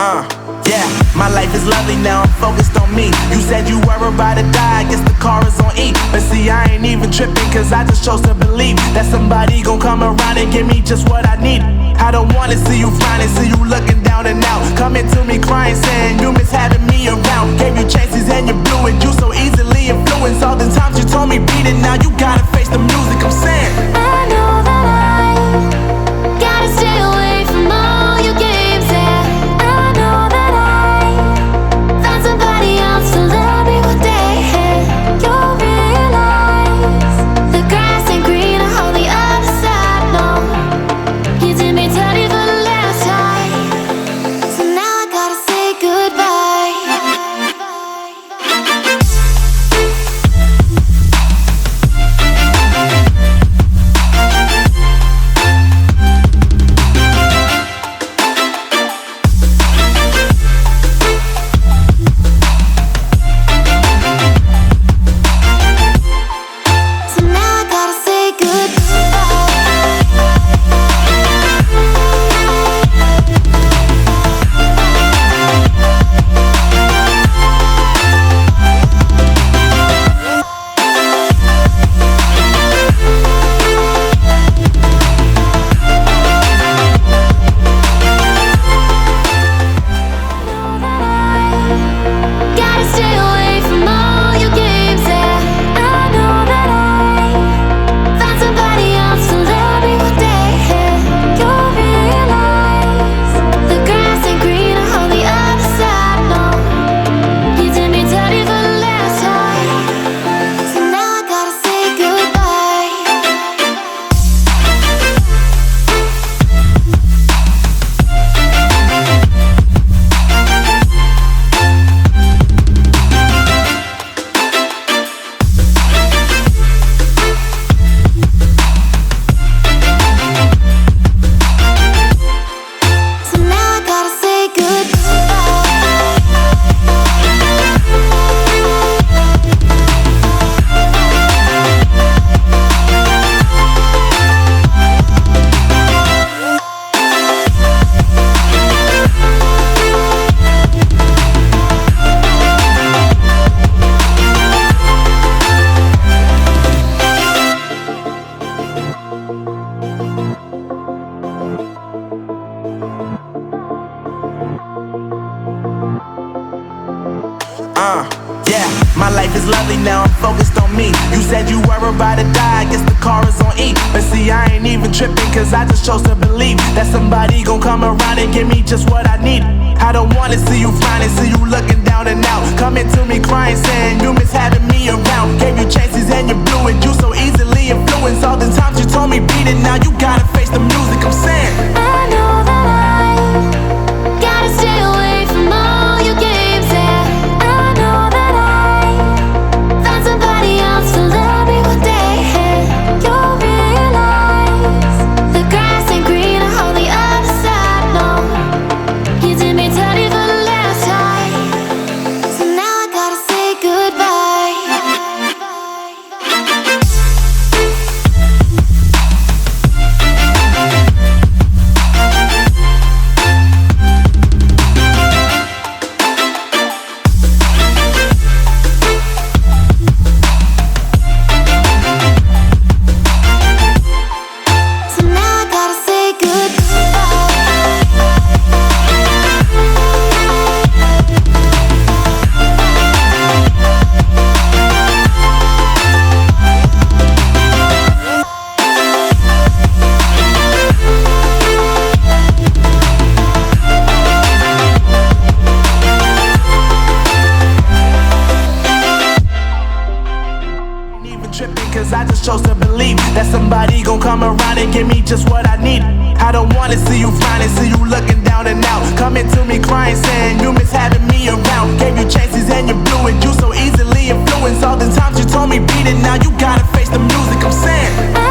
Yeah, my life is lovely now, I'm focused on me. You said you were about to die, I guess the car is on E. But see, I ain't even tripping, cause I just chose to believe that somebody gon' come around and give me just what I need. I don't wanna see you frowning, see you looking down and out, coming to me crying, saying you miss having me around. Gave you chances and you blew it, you so easily influenced. All the times you told me beat it, now you gotta face the music, I'm saying I know that I gotta stay away from all your games, yeah. I know that I found somebody else to love me one day, and you'll realize the grass ain't greener on the other side, no. You did me dirty for the last time, so now I gotta say goodbye. Yeah, my life is lovely now, I'm focused on me. You said you were about to die, I guess the car is on E. But see, I ain't even tripping, cause I just chose to believe that somebody gon' come around and give me just what I need. I don't wanna see you frowning, see you looking down and out, coming to me crying, saying you miss having me around. Gave you chances and you blew it, you so easily influenced. All the times you told me beat it, now you gotta face the music, I'm saying I know that I gotta stay away from all your games, yeah. I know that I found somebody else to love me one day, and you'll realize the grass ain't greener on the other side, no. You did me dirty for the last time, so now I gotta say goodbye. Cause I just chose to believe that somebody gon' come around and give me just what I need. I don't wanna see you frowning, see you looking down and out, coming to me crying, saying you miss having me around. Gave you chances and you blew it, you so easily influenced. All the times you told me beat it, now you gotta face the music, I'm saying